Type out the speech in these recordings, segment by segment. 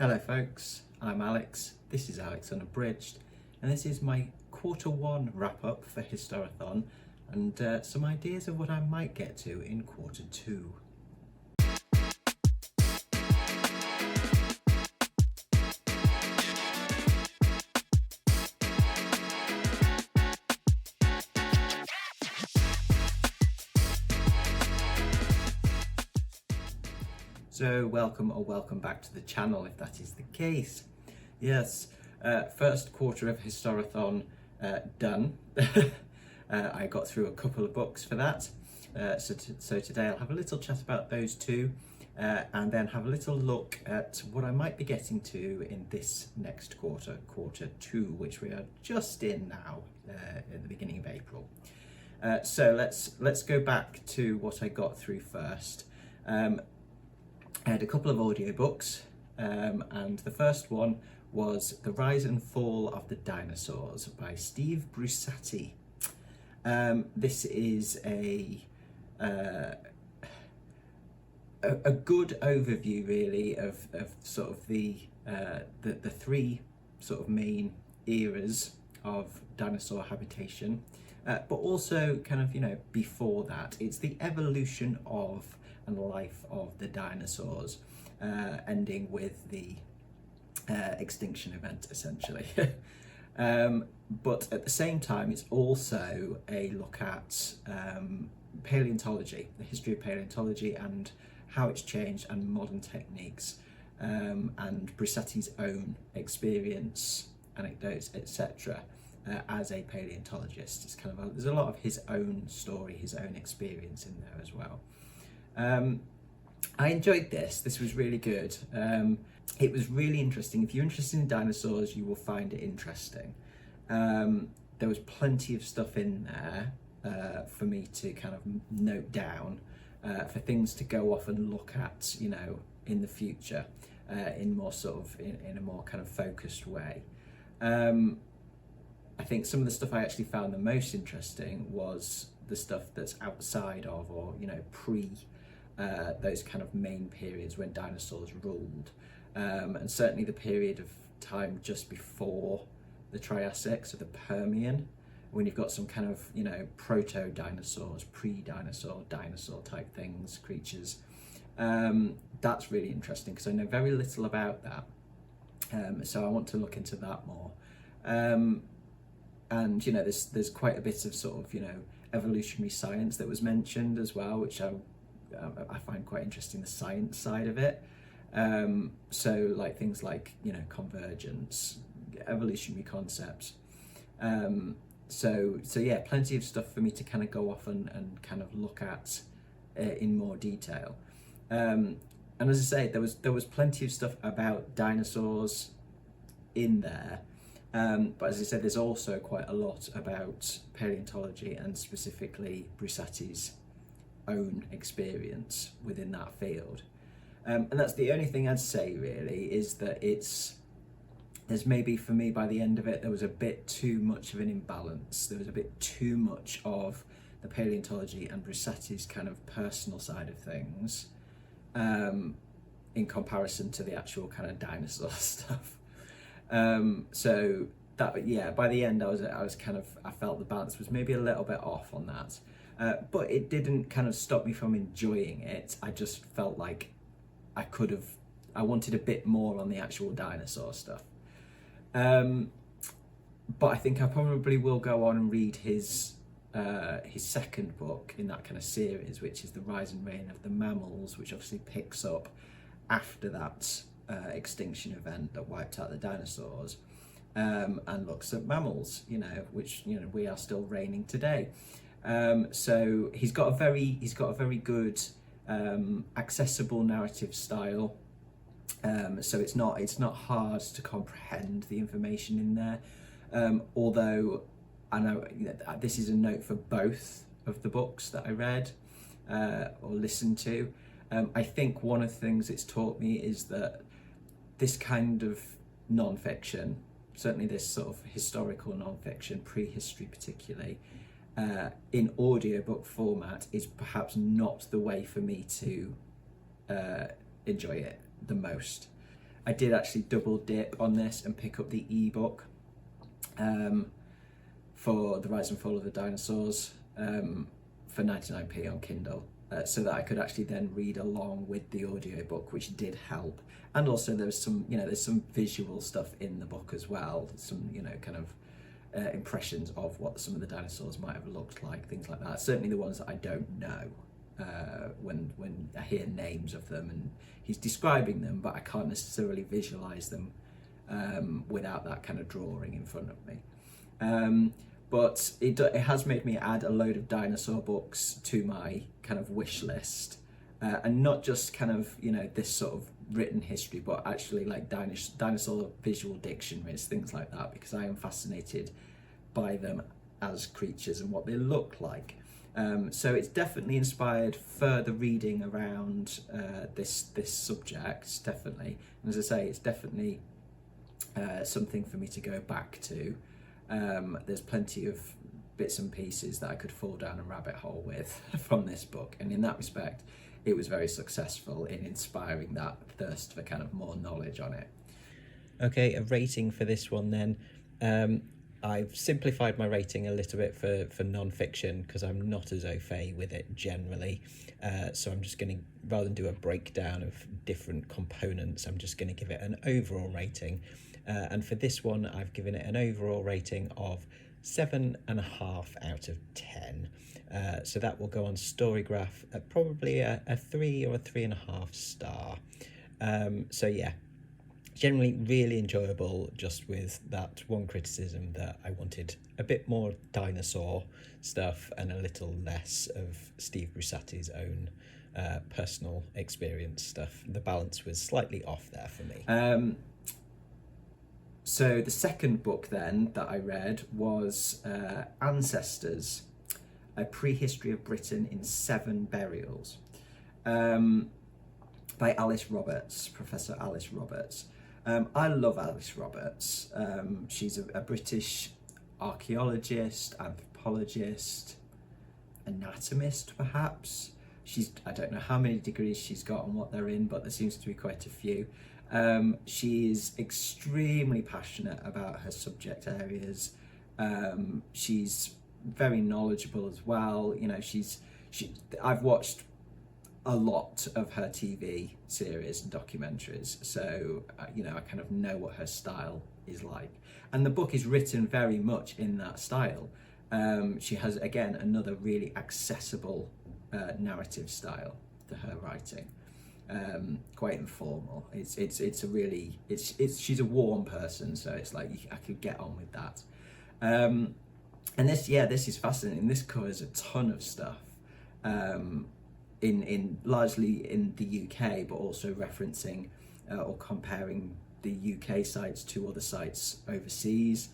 Hello folks, I'm Alex, this is Alex Unabridged, and this is my Q1 wrap-up for HISTORATHON and some ideas of what I might get to in Q2. So welcome back to the channel if that is the case. Yes, first quarter of HISTORATHON done. I got through a couple of books for that. So today I'll have a little chat about those two and then have a little look at what I might be getting to in this next quarter, Q2, which we are just in now, at the beginning of April. So let's go back to what I got through first. I had a couple of audiobooks, and the first one was The Rise and Fall of the Dinosaurs by Steve Brusatte. This is a good overview really of sort of the three sort of main eras of dinosaur habitation, but also kind of, you know, before that. It's the evolution of and life of the dinosaurs, ending with the extinction event essentially. But at the same time it's also a look at paleontology, the history of paleontology and how it's changed, and modern techniques, and Brusatte's own experience, anecdotes, etc. As a paleontologist. It's kind of there's a lot of his own story, his own experience in there as well. I enjoyed this. This was really good. It was really interesting. If you're interested in dinosaurs, you will find it interesting. There was plenty of stuff in there for me to kind of note down, for things to go off and look at, you know, in the future, in more sort of in a more kind of focused way. I think some of the stuff I actually found the most interesting was the stuff that's outside of, or, you know, pre those kind of main periods when dinosaurs ruled, and certainly the period of time just before the Triassic, so the Permian, when you've got some kind of, you know, proto-dinosaurs, pre-dinosaur, dinosaur type things, creatures. That's really interesting because I know very little about that, so I want to look into that more. And, you know, there's quite a bit of sort of, you know, evolutionary science that was mentioned as well, which I find quite interesting, the science side of it. So like things like, you know, convergence, evolutionary concepts. So yeah, plenty of stuff for me to kind of go off and kind of look at in more detail. And as I say, there was plenty of stuff about dinosaurs in there. But as I said, there's also quite a lot about paleontology and specifically Brusatte's own experience within that field. And that's the only thing I'd say really, is that there's maybe, for me, by the end of it, there was a bit too much of an imbalance. There was a bit too much of the paleontology and Brusatte's kind of personal side of things, in comparison to the actual kind of dinosaur stuff. So that, yeah, by the end I was kind of, I felt the balance was maybe a little bit off on that. But it didn't kind of stop me from enjoying it. I just felt like I wanted a bit more on the actual dinosaur stuff. But I think I probably will go on and read his second book in that kind of series, which is The Rise and Reign of the Mammals, which obviously picks up after that extinction event that wiped out the dinosaurs, and looks at mammals, you know, which, you know, we are still reigning today. So he's got a very good accessible narrative style. So it's not hard to comprehend the information in there. Although I know, you know, this is a note for both of the books that I read or listened to. I think one of the things it's taught me is that this kind of non-fiction, certainly this sort of historical non-fiction, prehistory particularly, in audiobook format is perhaps not the way for me to enjoy it the most. I did actually double dip on this and pick up the ebook for The Rise and Fall of the Dinosaurs for 99p on Kindle, so that I could actually then read along with the audiobook, which did help. And also there's some, there's some visual stuff in the book as well, some, kind of impressions of what some of the dinosaurs might have looked like, things like that. Certainly the ones that I don't know, when I hear names of them and he's describing them, but I can't necessarily visualize them without that kind of drawing in front of me. But it has made me add a load of dinosaur books to my kind of wish list, and not just kind of this sort of written history, but actually like dinosaur visual dictionaries, things like that, because I am fascinated by them as creatures and what they look like. So it's definitely inspired further reading around this subject, definitely. And as I say, it's definitely something for me to go back to. There's plenty of bits and pieces that I could fall down a rabbit hole with from this book, and in that respect it was very successful in inspiring that thirst for kind of more knowledge on it. Okay, a rating for this one then. I've simplified my rating a little bit for non-fiction because I'm not as au fait with it generally. So I'm just going to, rather than do a breakdown of different components, I'm just going to give it an overall rating. And for this one, I've given it an overall rating of 7.5 out of 10. So that will go on Storygraph at probably a 3 or a 3.5 star. So yeah, generally really enjoyable, just with that one criticism that I wanted a bit more dinosaur stuff and a little less of Steve Brusatte's own personal experience stuff. The balance was slightly off there for me. So the second book then that I read was Ancestors, A Prehistory of Britain in 7 Burials, by Alice Roberts, Professor Alice Roberts. I love Alice Roberts. She's a British archaeologist, anthropologist, anatomist perhaps. I don't know how many degrees she's got and what they're in, but there seems to be quite a few. She is extremely passionate about her subject areas. She's very knowledgeable as well. I've watched a lot of her TV series and documentaries, so I kind of know what her style is like. And the book is written very much in that style. She has, again, another really accessible narrative style to her writing. Quite informal. She's a warm person, so it's like I could get on with that. And this is fascinating. This covers a ton of stuff, in largely in the UK, but also referencing or comparing the UK sites to other sites overseas,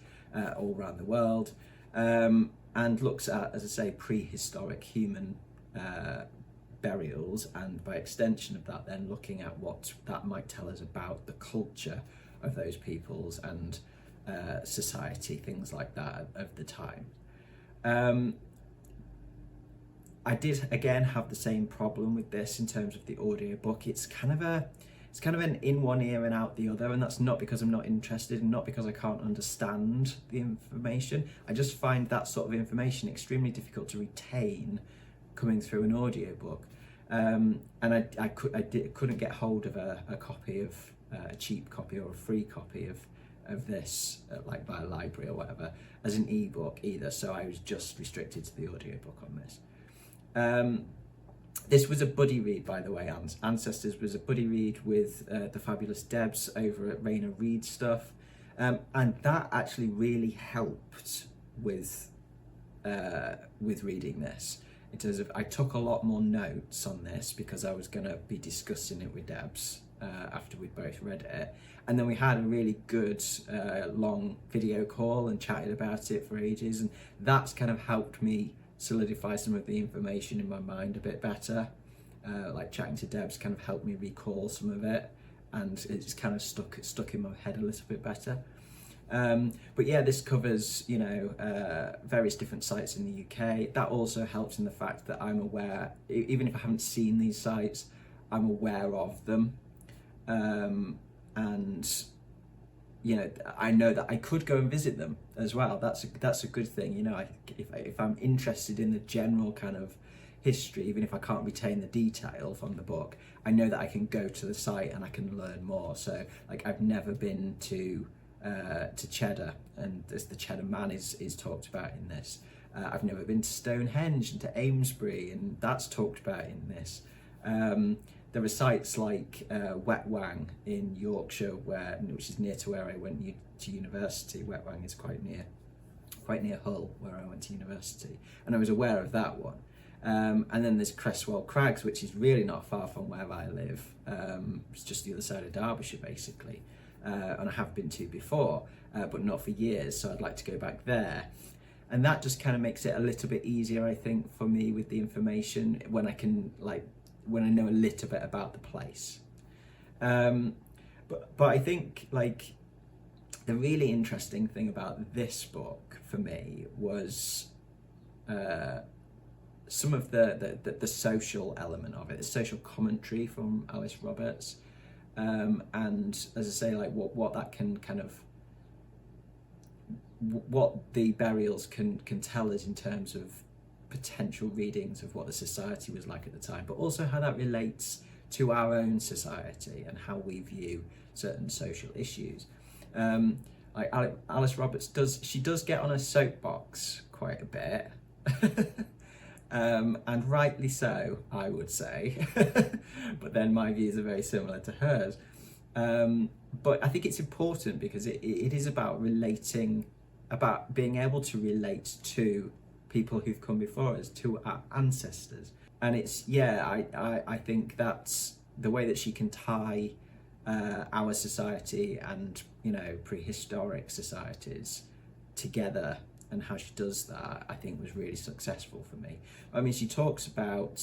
all around the world, and looks at, as I say, prehistoric human burials, and by extension of that then looking at what that might tell us about the culture of those peoples and society, things like that of the time. I did again have the same problem with this in terms of the audiobook. It's kind of an in one ear and out the other, and that's not because I'm not interested and not because I can't understand the information. I just find that sort of information extremely difficult to retain coming through an audiobook. And I couldn't get hold of a copy of a cheap copy or a free copy of this, like by a library or whatever, as an ebook either, so I was just restricted to the audiobook on this. This was a buddy read, by the way. Ancestors was a buddy read with the fabulous Debs over at Rainer Read Stuff, and that actually really helped with reading this. In terms of, I took a lot more notes on this because I was going to be discussing it with Debs after we'd both read it, and then we had a really good long video call and chatted about it for ages, and that's kind of helped me solidify some of the information in my mind a bit better. Like chatting to Debs kind of helped me recall some of it, and it just kind of stuck in my head a little bit better. But yeah, this covers various different sites in the UK. That also helps in the fact that I'm aware, even if I haven't seen these sites, I'm aware of them. and you know, I know that I could go and visit them as well. That's a good thing, you know. If I'm interested in the general kind of history, even if I can't retain the detail from the book, I know that I can go to the site and I can learn more. So like, I've never been to Cheddar, and as the Cheddar Man is talked about in this. I've never been to Stonehenge and to Amesbury, and that's talked about in this. There are sites like Wetwang in Yorkshire, which is near to where I went to university. Wetwang is quite near Hull, where I went to university, and I was aware of that one. And then there's Cresswell Crags, which is really not far from where I live. It's just the other side of Derbyshire, basically, and I have been to before, but not for years. So I'd like to go back there. And that just kind of makes it a little bit easier, I think, for me with the information when I know a little bit about the place. But I think like the really interesting thing about this book for me was some of the social element of it, the social commentary from Alice Roberts, and as I say, like what that can kind of, what the burials can tell us in terms of potential readings of what the society was like at the time, but also how that relates to our own society and how we view certain social issues. Like Alice Roberts does get on a soapbox quite a bit, and rightly so, I would say. But then my views are very similar to hers. But I think it's important because it is about relating, about being able to relate to people who've come before us, to our ancestors. And it's, I think that's the way that she can tie our society and, you know, prehistoric societies together, and how she does that, I think, was really successful for me. I mean, she talks about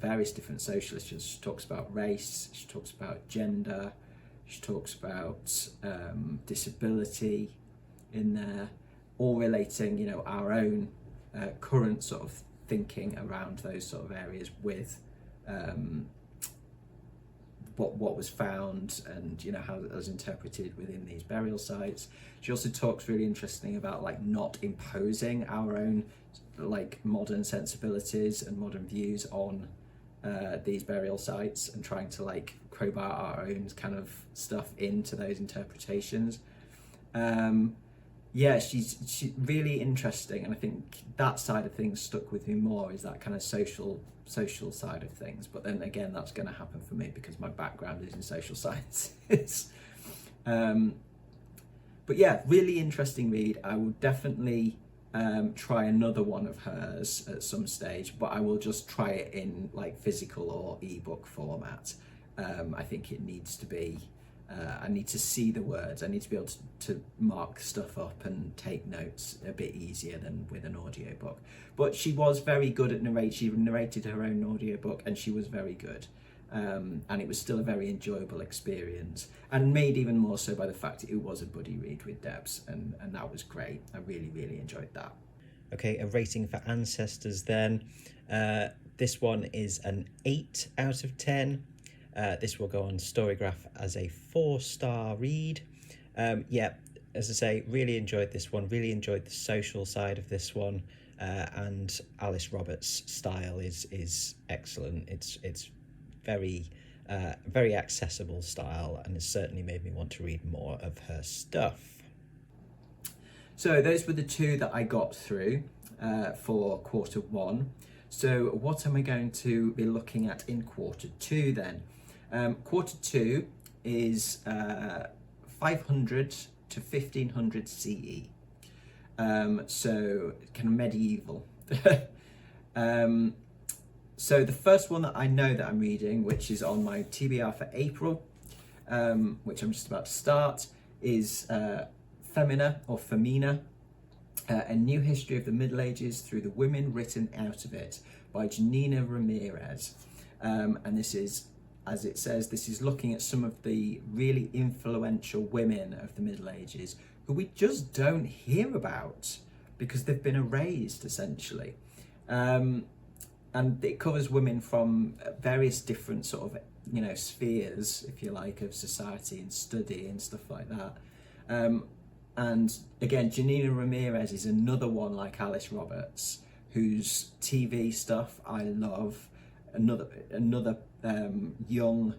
various different social issues. She talks about race, she talks about gender, she talks about disability in there, all relating, you know, our own current sort of thinking around those sort of areas with what was found, and, you know, how it was interpreted within these burial sites. She also talks really interesting about like not imposing our own like modern sensibilities and modern views on these burial sites, and trying to like crowbar our own kind of stuff into those interpretations. She's really interesting, and I think that side of things stuck with me more, is that kind of social side of things. But then again, that's going to happen for me because my background is in social sciences. But yeah, really interesting read. I will definitely try another one of hers at some stage, but I will just try it in like physical or ebook format. I think it needs to be, I need to see the words, I need to be able to mark stuff up and take notes a bit easier than with an audiobook. But she was very good at she narrated her own audiobook, and she was very good. And it was still a very enjoyable experience, and made even more so by the fact that it was a buddy read with Debs, and that was great. I really, really enjoyed that. Okay, a rating for Ancestors then. This one is an 8 out of 10. This will go on Storygraph as a 4-star read. As I say, really enjoyed this one, really enjoyed the social side of this one, and Alice Roberts' style is excellent. It's very accessible style, and it's certainly made me want to read more of her stuff. So those were the two that I got through for quarter one. So what am I going to be looking at in quarter two then? Quarter two is 500 to 1500 CE. So kind of medieval. So the first one that I know that I'm reading, which is on my TBR for April, which I'm just about to start, is Femina, or Femina, A New History of the Middle Ages Through the Women Written Out of It, by Janina Ramirez. And this is, as it says, this is looking at some of the really influential women of the Middle Ages who we just don't hear about because they've been erased, essentially. And it covers women from various different sort of you know, spheres, if you like, of society and study and stuff like that. And again, Janina Ramirez is another one like Alice Roberts, whose TV stuff I love. Another young,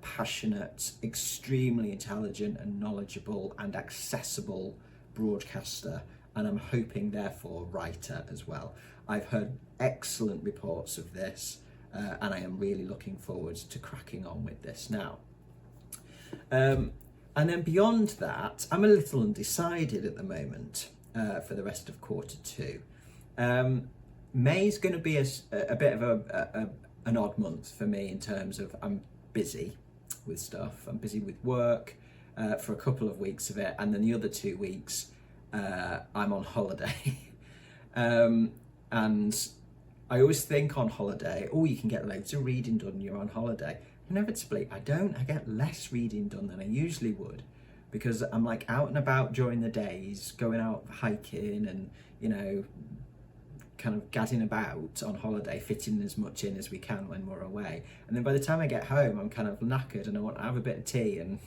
passionate, extremely intelligent and knowledgeable and accessible broadcaster, and I'm hoping therefore writer as well. I've heard excellent reports of this, and I am really looking forward to cracking on with this now. And then beyond that, I'm a little undecided at the moment for the rest of Q2. May's going to be a bit of an odd month for me in terms of I'm busy with stuff. I'm busy with work for a couple of weeks of it, and then the other 2 weeks I'm on holiday. And I always think on holiday, oh, you can get loads of reading done, you're on holiday. Inevitably, I don't. I get less reading done than I usually would, because I'm like out and about during the days, going out hiking and, you know, kind of gadding about on holiday, fitting as much in as we can when we're away. And then by the time I get home, I'm kind of knackered and I want to have a bit of tea and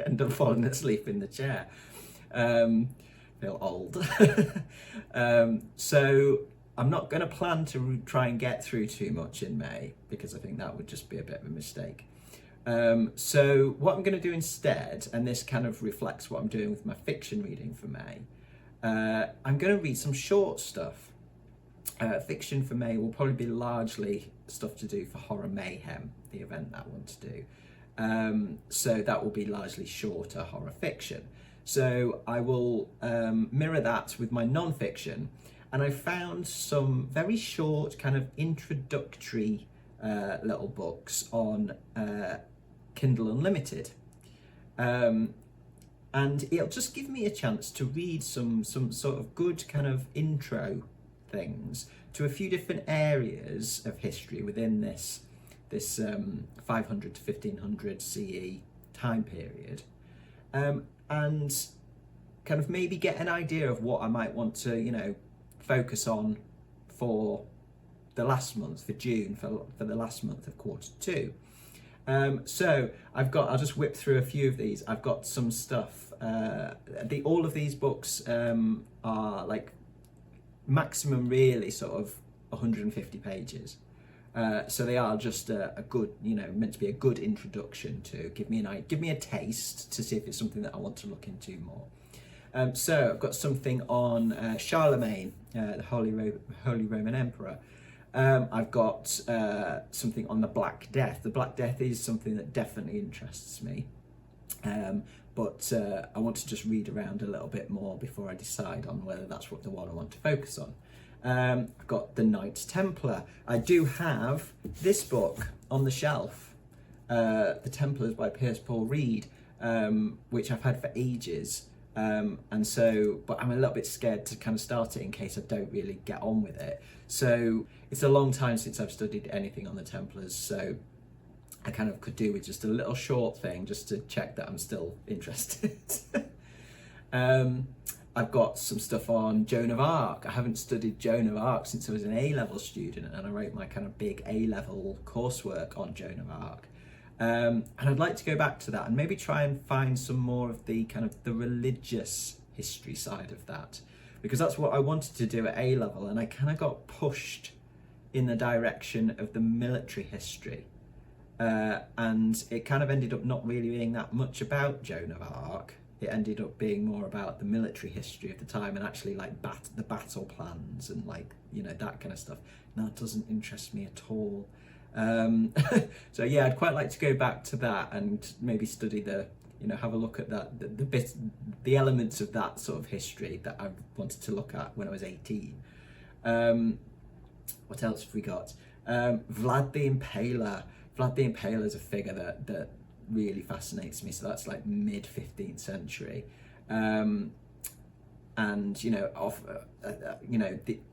end up falling asleep in the chair. Feel old. So I'm not going to plan to try and get through too much in May, because I think that would just be a bit of a mistake. So what I'm going to do instead, and this kind of reflects what I'm doing with my fiction reading for May, I'm going to read some short stuff. Fiction for May will probably be largely stuff to do for Horror Mayhem, the event that I want to do. So that will be largely shorter horror fiction. So I will mirror that with my non-fiction, and I found some very short kind of introductory little books on Kindle Unlimited. And it'll just give me a chance to read some sort of good kind of intro things to a few different areas of history within this 500 to 1500 CE time period, and kind of maybe get an idea of what I might want to, you know, focus on for the last month, for June, for the last month of Q2. So I'll just whip through a few of these. I've got some stuff. All of these books are like maximum really sort of 150 pages. So they are just a good, you know, meant to be a good introduction to give me a taste to see if it's something that I want to look into more. So I've got something on Charlemagne, the Holy Roman Emperor. I've got something on the Black Death. The Black Death is something that definitely interests me, but I want to just read around a little bit more before I decide on whether that's the one I want to focus on. I've got the Knights Templar. I do have this book on the shelf, The Templars by Pierce Paul Reed, which I've had for ages. And so, but I'm a little bit scared to kind of start it in case I don't really get on with it. So it's a long time since I've studied anything on the Templars, so I kind of could do with just a little short thing just to check that I'm still interested. I've got some stuff on Joan of Arc. I haven't studied Joan of Arc since I was an A-level student, and I wrote my kind of big A-level coursework on Joan of Arc. And I'd like to go back to that and maybe try and find some more of the kind of the religious history side of that, because that's what I wanted to do at A-level, and I kind of got pushed in the direction of the military history, and it kind of ended up not really being that much about Joan of Arc. It ended up being more about the military history of the time and actually like the battle plans and like, you know, that kind of stuff. And that doesn't interest me at all. So yeah, I'd quite like to go back to that and maybe study have a look at that, the elements of that sort of history that I wanted to look at when I was 18. What else have we got? Vlad the Impaler. Vlad the Impaler is a figure that really fascinates me. So that's like mid 15th century. And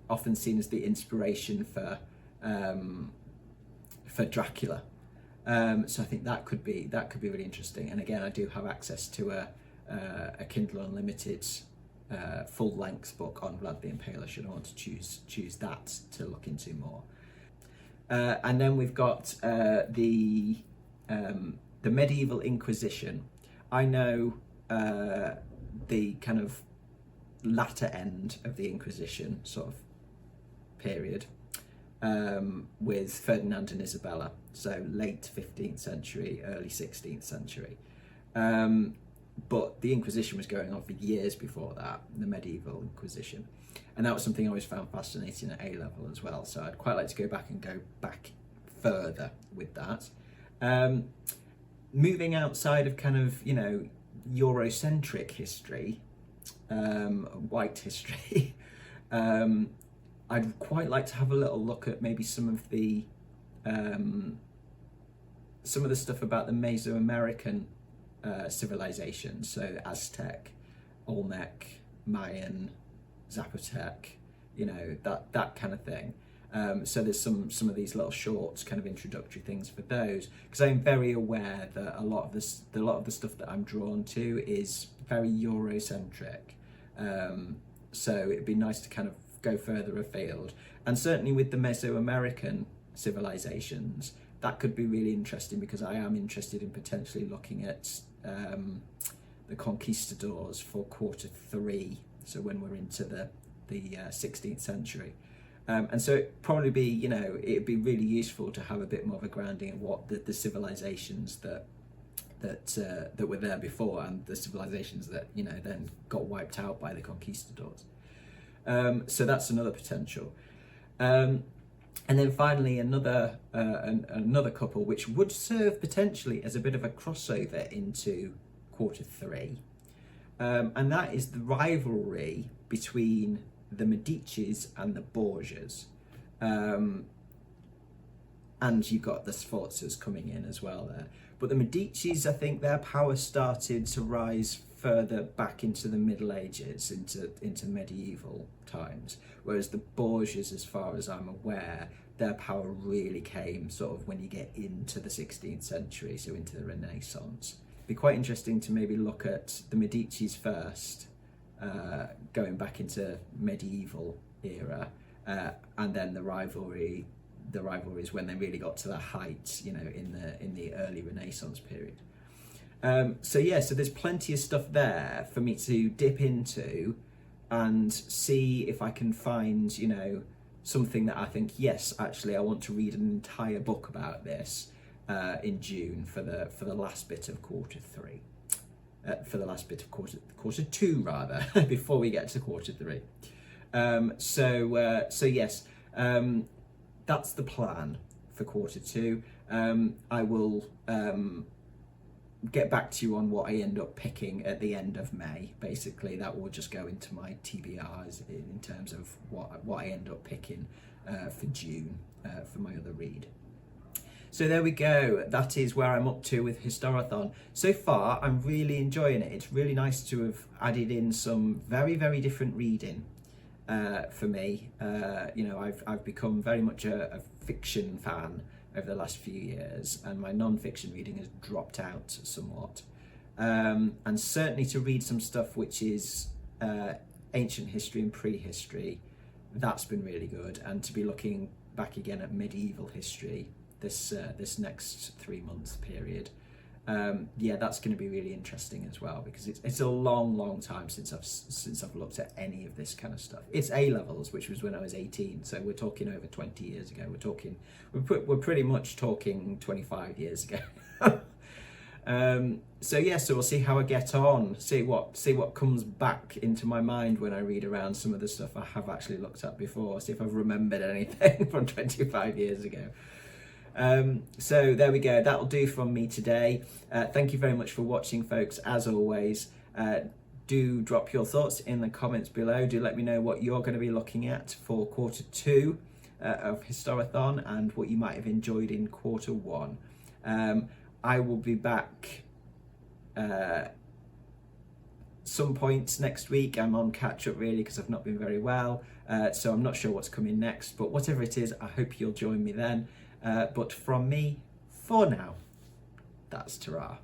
often seen as the inspiration for Dracula. So I think that could be really interesting. And again, I do have access to a Kindle Unlimited full-length book on Vlad the Impaler should I want to choose that to look into more. And then we've got the medieval Inquisition. I know the kind of latter end of the Inquisition sort of period with Ferdinand and Isabella, so late 15th century, early 16th century. But the Inquisition was going on for years before that, the medieval Inquisition. And that was something I always found fascinating at A-level as well. So I'd quite like to go back further with that. Moving outside of kind of, you know, Eurocentric history, white history, I'd quite like to have a little look at maybe some of the stuff about the Mesoamerican civilizations, so Aztec, Olmec, Mayan, Zapotec, you know, that kind of thing. So there's some of these little short kind of introductory things for those, because I'm very aware that a lot of the stuff that I'm drawn to is very Eurocentric. So it'd be nice to kind of go further afield, and certainly with the Mesoamerican civilizations, that could be really interesting, because I am interested in potentially looking at the conquistadors for Q3, so when we're into the 16th century. And so it'd probably be, you know, it'd be really useful to have a bit more of a grounding in what the civilizations that were there before, and the civilizations that, you know, then got wiped out by the conquistadors. So that's another potential. And then finally another couple which would serve potentially as a bit of a crossover into Q3, and that is the rivalry between the Medicis and the Borgias. And you've got the Sforzas coming in as well there. But the Medicis, I think their power started to rise further back into the Middle Ages, into medieval times, whereas the Borgias, as far as I'm aware, their power really came sort of when you get into the 16th century, so into the Renaissance. It'd be quite interesting to maybe look at the Medicis first, going back into medieval era, and then the rivalries when they really got to their height, you know, in the early Renaissance period. So there's plenty of stuff there for me to dip into and see if I can find, you know, something that I think, yes, actually I want to read an entire book about this in June for the last bit of Q3. For the last bit of Q2 rather, before we get to Q3. So yes, that's the plan for Q2. I will get back to you on what I end up picking at the end of May. Basically, that will just go into my TBRs in terms of what I end up picking for June for my other read. So there we go, that is where I'm up to with Historathon. So far, I'm really enjoying it. It's really nice to have added in some very, very different reading for me. You know, I've become very much a fiction fan over the last few years, and my non-fiction reading has dropped out somewhat. And certainly to read some stuff which is ancient history and prehistory, that's been really good. And to be looking back again at medieval history, this next 3 month period, that's going to be really interesting as well, because it's a long time since I've looked at any of this kind of stuff. It's A-levels, which was when I was 18, so we're talking over 20 years ago. We're pretty much talking 25 years ago. So we'll see how I get on, see what comes back into my mind when I read around some of the stuff I have actually looked at before, see if I've remembered anything from 25 years ago. So there we go, that'll do from me today. Thank you very much for watching, folks. As always, do drop your thoughts in the comments below. Do let me know what you're going to be looking at for Q2 of Historathon, and what you might have enjoyed in Q1. I will be back some point next week. I'm on catch up really, because I've not been very well, so I'm not sure what's coming next, but whatever it is, I hope you'll join me then. But from me, for now, that's ta-ra.